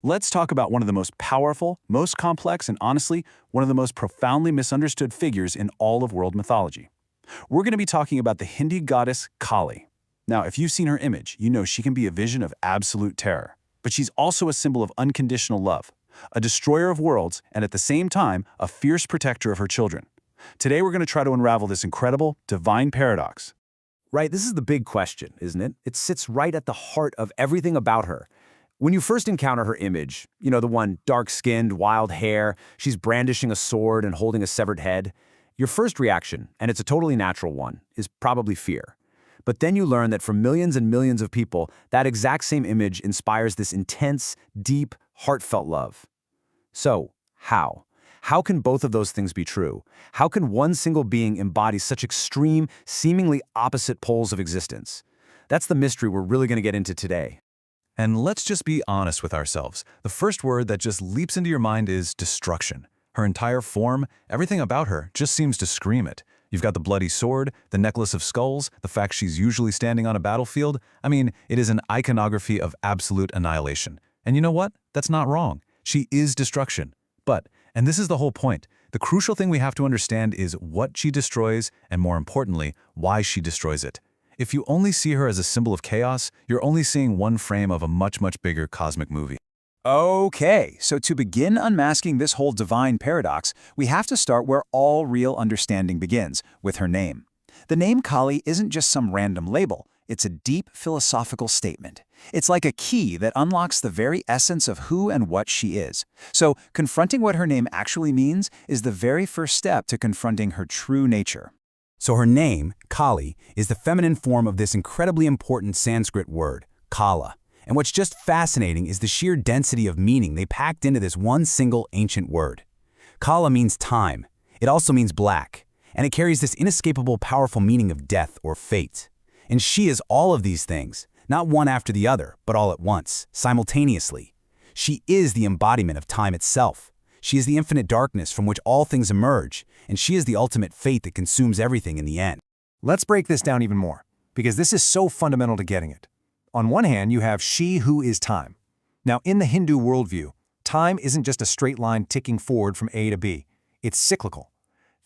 Let's talk about one of the most powerful, most complex, and honestly, one of the most profoundly misunderstood figures in all of world mythology. We're going to be talking about the Hindu goddess Kali. Now, if you've seen her image, you know she can be a vision of absolute terror. But she's also a symbol of unconditional love, a destroyer of worlds, and at the same time, a fierce protector of her children. Today, we're going to try to unravel this incredible, divine paradox. Right, this is the big question, isn't it? It sits right at the heart of everything about her. When you first encounter her image, the one dark-skinned, wild hair, she's brandishing a sword and holding a severed head, your first reaction, and it's a totally natural one, is probably fear. But then you learn that for millions and millions of people, that exact same image inspires this intense, deep, heartfelt love. So, how? How can both of those things be true? How can one single being embody such extreme, seemingly opposite poles of existence? That's the mystery we're really going to get into today. And let's just be honest with ourselves. The first word that just leaps into your mind is destruction. Her entire form, everything about her, just seems to scream it. You've got the bloody sword, the necklace of skulls, the fact she's usually standing on a battlefield. I mean, it is an iconography of absolute annihilation. And you know what? That's not wrong. She is destruction. But, and this is the whole point, the crucial thing we have to understand is what she destroys, and more importantly, why she destroys it. If you only see her as a symbol of chaos, you're only seeing one frame of a much, much bigger cosmic movie. Okay, so to begin unmasking this whole divine paradox, we have to start where all real understanding begins, with her name. The name Kali isn't just some random label, it's a deep philosophical statement. It's like a key that unlocks the very essence of who and what she is. So, confronting what her name actually means is the very first step to confronting her true nature. So her name, Kali, is the feminine form of this incredibly important Sanskrit word, Kala. And what's just fascinating is the sheer density of meaning they packed into this one single ancient word. Kala means time. It also means black. And it carries this inescapable, powerful meaning of death or fate. And she is all of these things, not one after the other, but all at once, simultaneously. She is the embodiment of time itself. She is the infinite darkness from which all things emerge, and she is the ultimate fate that consumes everything in the end. Let's break this down even more, because this is so fundamental to getting it. On one hand, you have she who is time. Now, in the Hindu worldview, time isn't just a straight line ticking forward from A to B. It's cyclical.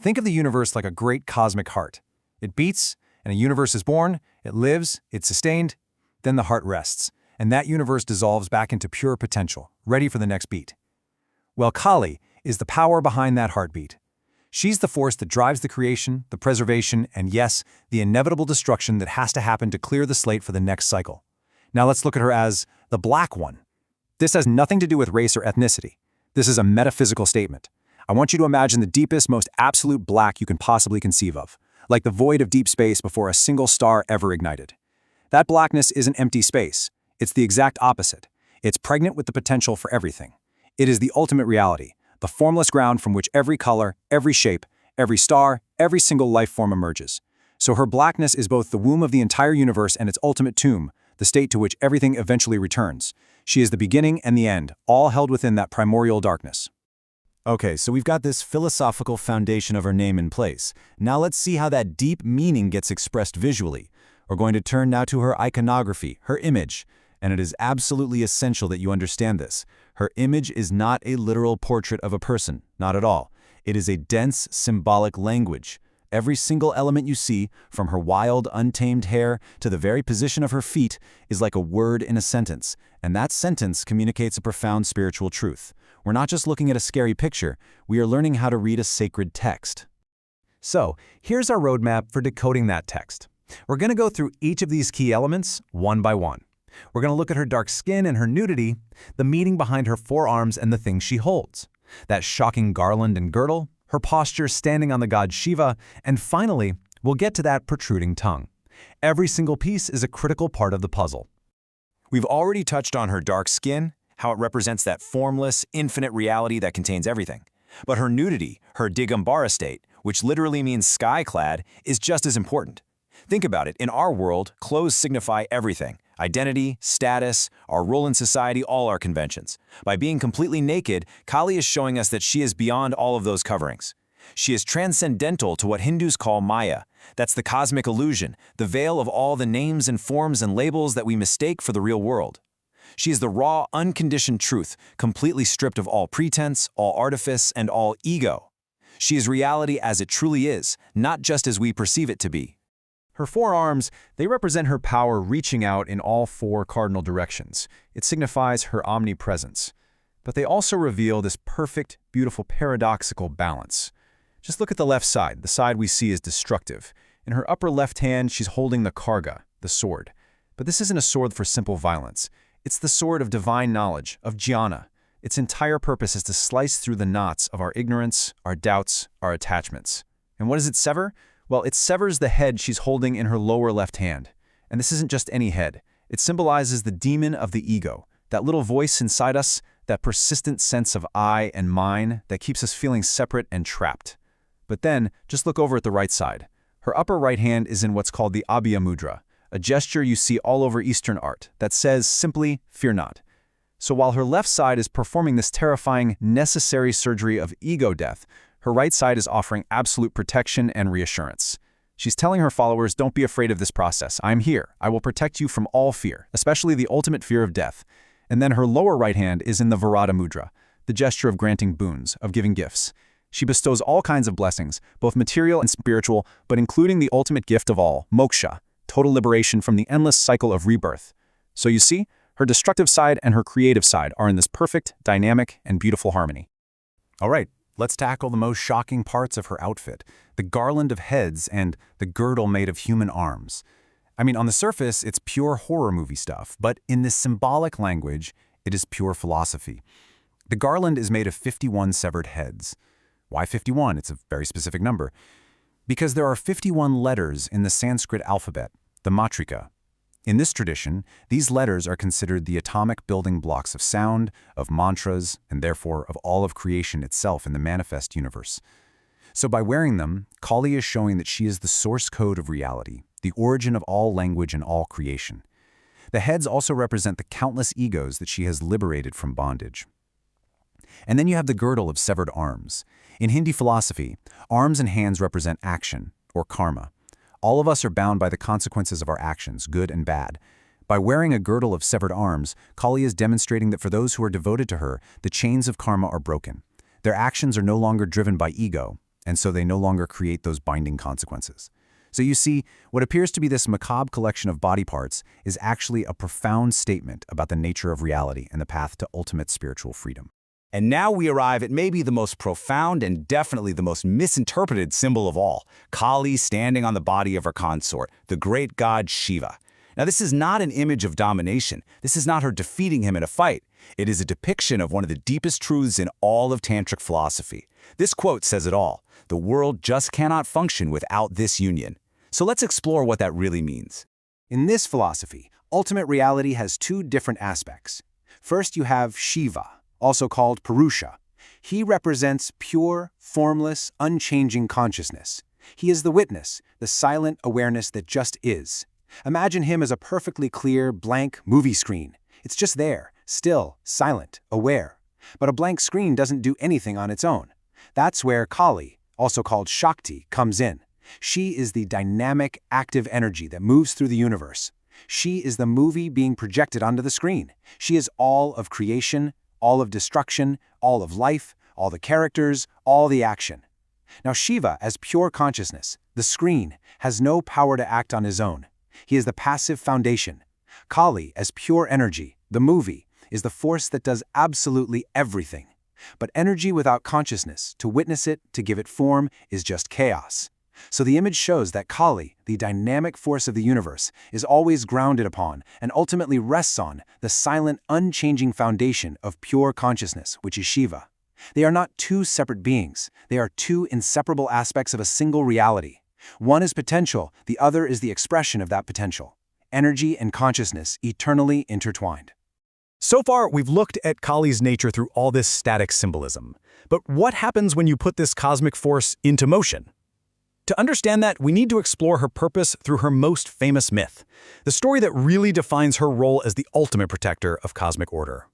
Think of the universe like a great cosmic heart. It beats, and a universe is born, it lives, it's sustained, then the heart rests, and that universe dissolves back into pure potential, ready for the next beat. Well, Kali is the power behind that heartbeat. She's the force that drives the creation, the preservation, and yes, the inevitable destruction that has to happen to clear the slate for the next cycle. Now let's look at her as the Black One. This has nothing to do with race or ethnicity. This is a metaphysical statement. I want you to imagine the deepest, most absolute black you can possibly conceive of, like the void of deep space before a single star ever ignited. That blackness isn't empty space. It's the exact opposite. It's pregnant with the potential for everything. It is the ultimate reality, the formless ground from which every color, every shape, every star, every single life form emerges. So her blackness is both the womb of the entire universe and its ultimate tomb, the state to which everything eventually returns. She is the beginning and the end, all held within that primordial darkness. Okay, so we've got this philosophical foundation of her name in place. Now let's see how that deep meaning gets expressed visually. We're going to turn now to her iconography, her image. And it is absolutely essential that you understand this. Her image is not a literal portrait of a person, not at all. It is a dense, symbolic language. Every single element you see, from her wild, untamed hair to the very position of her feet, is like a word in a sentence, and that sentence communicates a profound spiritual truth. We're not just looking at a scary picture, we are learning how to read a sacred text. So, here's our roadmap for decoding that text. We're going to go through each of these key elements one by one. We're going to look at her dark skin and her nudity, the meaning behind her forearms and the things she holds, that shocking garland and girdle, her posture standing on the god Shiva, and finally, we'll get to that protruding tongue. Every single piece is a critical part of the puzzle. We've already touched on her dark skin, how it represents that formless, infinite reality that contains everything. But her nudity, her Digambara state, which literally means sky-clad, is just as important. Think about it, in our world, clothes signify everything. Identity, status, our role in society, all our conventions. By being completely naked, Kali is showing us that she is beyond all of those coverings. She is transcendental to what Hindus call Maya. That's the cosmic illusion, the veil of all the names and forms and labels that we mistake for the real world. She is the raw, unconditioned truth, completely stripped of all pretense, all artifice, and all ego. She is reality as it truly is, not just as we perceive it to be. Her four arms, they represent her power reaching out in all four cardinal directions. It signifies her omnipresence. But they also reveal this perfect, beautiful, paradoxical balance. Just look at the left side, the side we see as destructive. In her upper left hand, she's holding the karga, the sword. But this isn't a sword for simple violence. It's the sword of divine knowledge, of jnana. Its entire purpose is to slice through the knots of our ignorance, our doubts, our attachments. And what does it sever? Well, it severs the head she's holding in her lower left hand. And this isn't just any head. It symbolizes the demon of the ego, that little voice inside us, that persistent sense of I and mine that keeps us feeling separate and trapped. But then, just look over at the right side. Her upper right hand is in what's called the Abhya Mudra, a gesture you see all over Eastern art that says simply, fear not. So while her left side is performing this terrifying, necessary surgery of ego death, her right side is offering absolute protection and reassurance. She's telling her followers, don't be afraid of this process. I'm here. I will protect you from all fear, especially the ultimate fear of death. And then her lower right hand is in the Varada Mudra, the gesture of granting boons, of giving gifts. She bestows all kinds of blessings, both material and spiritual, but including the ultimate gift of all, moksha, total liberation from the endless cycle of rebirth. So you see, her destructive side and her creative side are in this perfect, dynamic, and beautiful harmony. All right, let's tackle the most shocking parts of her outfit, the garland of heads and the girdle made of human arms. I mean, on the surface, it's pure horror movie stuff, but in this symbolic language, it is pure philosophy. The garland is made of 51 severed heads. Why 51? It's a very specific number. Because there are 51 letters in the Sanskrit alphabet, the matrika. In this tradition, these letters are considered the atomic building blocks of sound, of mantras, and therefore of all of creation itself in the manifest universe. So by wearing them, Kali is showing that she is the source code of reality, the origin of all language and all creation. The heads also represent the countless egos that she has liberated from bondage. And then you have the girdle of severed arms. In Hindi philosophy, arms and hands represent action, or karma. All of us are bound by the consequences of our actions, good and bad. By wearing a girdle of severed arms, Kali is demonstrating that for those who are devoted to her, the chains of karma are broken. Their actions are no longer driven by ego, and so they no longer create those binding consequences. So you see, what appears to be this macabre collection of body parts is actually a profound statement about the nature of reality and the path to ultimate spiritual freedom. And now we arrive at maybe the most profound and definitely the most misinterpreted symbol of all, Kali standing on the body of her consort, the great god Shiva. Now this is not an image of domination. This is not her defeating him in a fight. It is a depiction of one of the deepest truths in all of Tantric philosophy. This quote says it all. The world just cannot function without this union. So let's explore what that really means. In this philosophy, ultimate reality has two different aspects. First, you have Shiva, also called Purusha. He represents pure, formless, unchanging consciousness. He is the witness, the silent awareness that just is. Imagine him as a perfectly clear, blank movie screen. It's just there, still, silent, aware. But a blank screen doesn't do anything on its own. That's where Kali, also called Shakti, comes in. She is the dynamic, active energy that moves through the universe. She is the movie being projected onto the screen. She is all of creation, all of destruction, all of life, all the characters, all the action. Now Shiva, as pure consciousness, the screen, has no power to act on his own. He is the passive foundation. Kali, as pure energy, the movie, is the force that does absolutely everything. But energy without consciousness, to witness it, to give it form, is just chaos. So the image shows that Kali, the dynamic force of the universe, is always grounded upon and ultimately rests on the silent, unchanging foundation of pure consciousness, which is Shiva. They are not two separate beings. They are two inseparable aspects of a single reality. One is potential, the other is the expression of that potential. Energy and consciousness eternally intertwined. So far, we've looked at Kali's nature through all this static symbolism. But what happens when you put this cosmic force into motion? To understand that, we need to explore her purpose through her most famous myth, the story that really defines her role as the ultimate protector of cosmic order.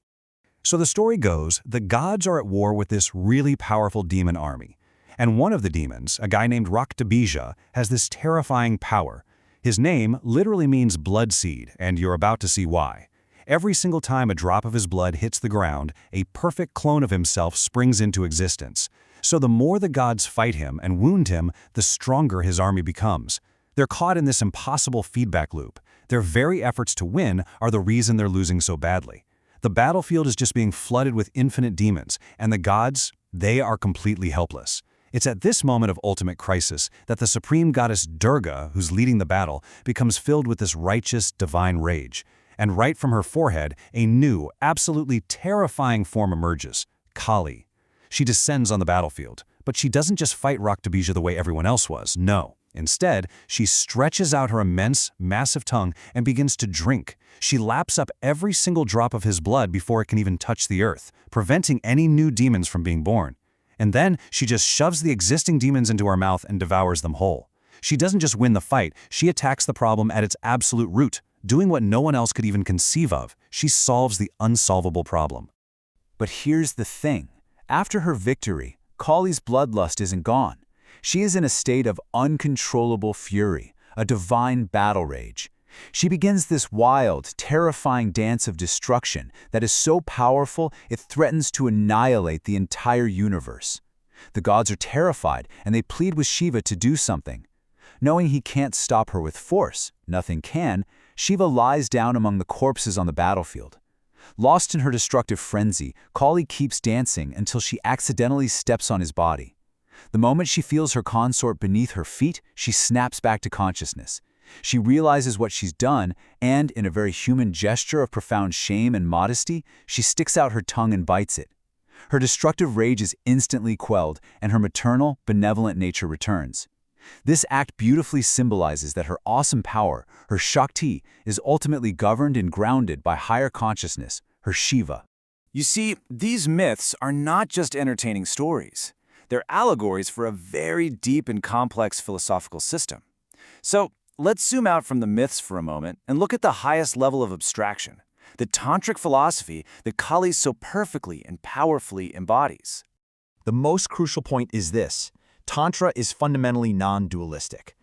So the story goes, the gods are at war with this really powerful demon army. And one of the demons, a guy named Raktabija, has this terrifying power. His name literally means blood seed, and you're about to see why. Every single time a drop of his blood hits the ground, a perfect clone of himself springs into existence. So the more the gods fight him and wound him, the stronger his army becomes. They're caught in this impossible feedback loop. Their very efforts to win are the reason they're losing so badly. The battlefield is just being flooded with infinite demons, and the gods, they are completely helpless. It's at this moment of ultimate crisis that the supreme goddess Durga, who's leading the battle, becomes filled with this righteous, divine rage. And right from her forehead, a new, absolutely terrifying form emerges, Kali. She descends on the battlefield, but she doesn't just fight Raktabija the way everyone else was, no. Instead, she stretches out her immense, massive tongue and begins to drink. She laps up every single drop of his blood before it can even touch the earth, preventing any new demons from being born. And then she just shoves the existing demons into her mouth and devours them whole. She doesn't just win the fight, she attacks the problem at its absolute root, doing what no one else could even conceive of. She solves the unsolvable problem. But here's the thing. After her victory, Kali's bloodlust isn't gone. She is in a state of uncontrollable fury, a divine battle rage. She begins this wild, terrifying dance of destruction that is so powerful it threatens to annihilate the entire universe. The gods are terrified and they plead with Shiva to do something. Knowing he can't stop her with force, nothing can, Shiva lies down among the corpses on the battlefield. Lost in her destructive frenzy, Kali keeps dancing until she accidentally steps on his body. The moment she feels her consort beneath her feet, she snaps back to consciousness. She realizes what she's done, and, in a very human gesture of profound shame and modesty, she sticks out her tongue and bites it. Her destructive rage is instantly quelled, and her maternal, benevolent nature returns. This act beautifully symbolizes that her awesome power, her Shakti, is ultimately governed and grounded by higher consciousness, her Shiva. You see, these myths are not just entertaining stories. They're allegories for a very deep and complex philosophical system. So, let's zoom out from the myths for a moment and look at the highest level of abstraction, the Tantric philosophy that Kali so perfectly and powerfully embodies. The most crucial point is this: Tantra is fundamentally non-dualistic.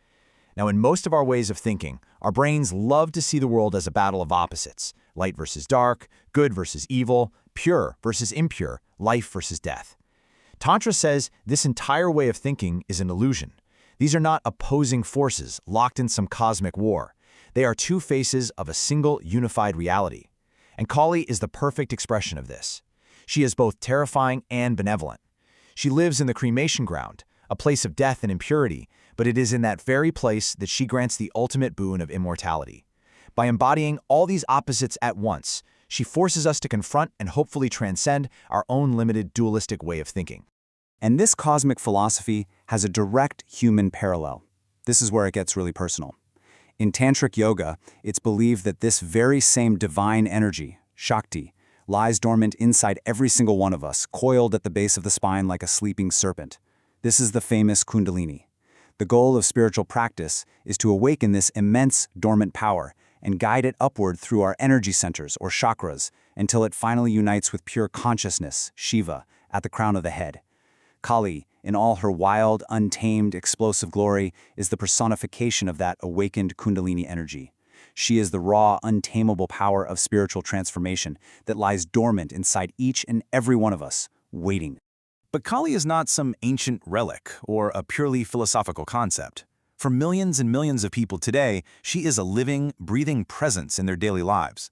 Now, in most of our ways of thinking, our brains love to see the world as a battle of opposites: light versus dark, good versus evil, pure versus impure, life versus death. Tantra says this entire way of thinking is an illusion. These are not opposing forces locked in some cosmic war. They are two faces of a single unified reality. And Kali is the perfect expression of this. She is both terrifying and benevolent. She lives in the cremation ground, a place of death and impurity, but it is in that very place that she grants the ultimate boon of immortality. By embodying all these opposites at once, she forces us to confront and hopefully transcend our own limited dualistic way of thinking. And this cosmic philosophy has a direct human parallel. This is where it gets really personal. In Tantric yoga, it's believed that this very same divine energy, Shakti, lies dormant inside every single one of us, coiled at the base of the spine like a sleeping serpent. This is the famous Kundalini. The goal of spiritual practice is to awaken this immense dormant power and guide it upward through our energy centers, or chakras, until it finally unites with pure consciousness, Shiva, at the crown of the head. Kali, in all her wild, untamed, explosive glory, is the personification of that awakened Kundalini energy. She is the raw, untamable power of spiritual transformation that lies dormant inside each and every one of us, waiting. But Kali is not some ancient relic or a purely philosophical concept. For millions and millions of people today, she is a living, breathing presence in their daily lives.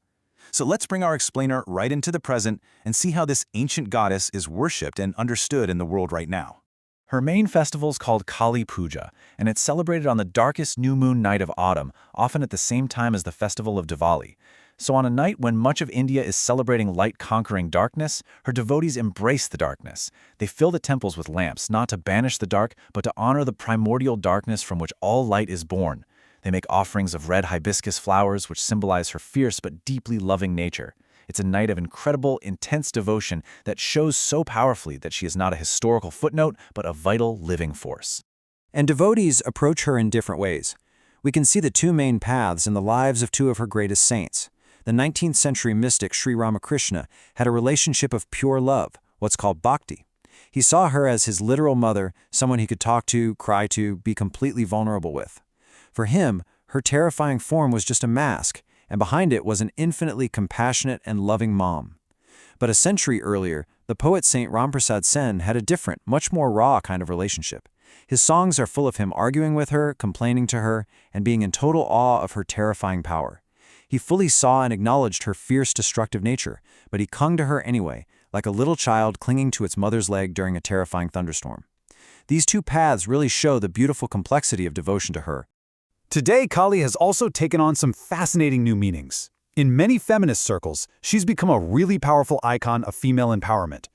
So let's bring our explainer right into the present and see how this ancient goddess is worshipped and understood in the world right now. Her main festival is called Kali Puja, and it's celebrated on the darkest new moon night of autumn, often at the same time as the festival of Diwali. So on a night when much of India is celebrating light conquering darkness, her devotees embrace the darkness. They fill the temples with lamps, not to banish the dark, but to honor the primordial darkness from which all light is born. They make offerings of red hibiscus flowers, which symbolize her fierce but deeply loving nature. It's a night of incredible, intense devotion that shows so powerfully that she is not a historical footnote, but a vital, living force. And devotees approach her in different ways. We can see the two main paths in the lives of two of her greatest saints. The 19th century mystic Sri Ramakrishna had a relationship of pure love, what's called bhakti. He saw her as his literal mother, someone he could talk to, cry to, be completely vulnerable with. For him, her terrifying form was just a mask, and behind it was an infinitely compassionate and loving mom. But a century earlier, the poet Saint Ramprasad Sen had a different, much more raw kind of relationship. His songs are full of him arguing with her, complaining to her, and being in total awe of her terrifying power. He fully saw and acknowledged her fierce, destructive nature, but he clung to her anyway, like a little child clinging to its mother's leg during a terrifying thunderstorm. These two paths really show the beautiful complexity of devotion to her. Today, Kali has also taken on some fascinating new meanings. In many feminist circles, she's become a really powerful icon of female empowerment.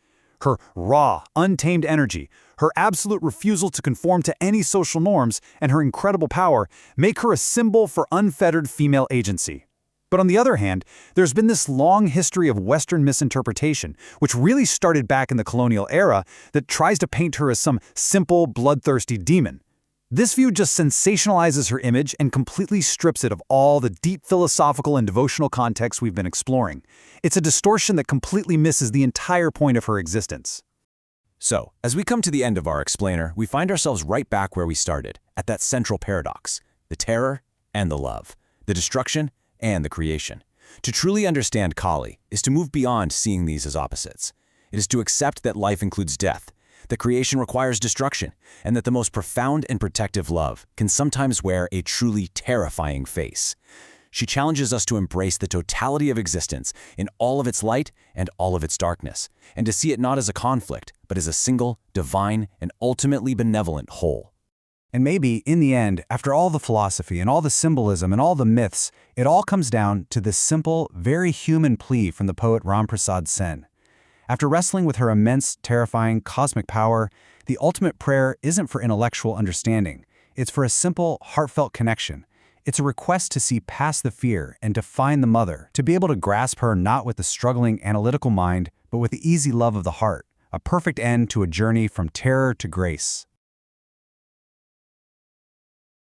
Her raw, untamed energy, her absolute refusal to conform to any social norms, and her incredible power make her a symbol for unfettered female agency. But on the other hand, there's been this long history of Western misinterpretation, which really started back in the colonial era, that tries to paint her as some simple, bloodthirsty demon. This view just sensationalizes her image and completely strips it of all the deep philosophical and devotional context we've been exploring. It's a distortion that completely misses the entire point of her existence. So, as we come to the end of our explainer, we find ourselves right back where we started, at that central paradox, the terror and the love, the destruction and the creation. To truly understand Kali is to move beyond seeing these as opposites. It is to accept that life includes death, that creation requires destruction, and that the most profound and protective love can sometimes wear a truly terrifying face. She challenges us to embrace the totality of existence in all of its light and all of its darkness, and to see it not as a conflict, but as a single, divine, and ultimately benevolent whole. And maybe, in the end, after all the philosophy and all the symbolism and all the myths, it all comes down to this simple, very human plea from the poet Ramprasad Sen. After wrestling with her immense, terrifying, cosmic power, the ultimate prayer isn't for intellectual understanding. It's for a simple, heartfelt connection. It's a request to see past the fear and to find the mother, to be able to grasp her not with the struggling, analytical mind, but with the easy love of the heart, a perfect end to a journey from terror to grace.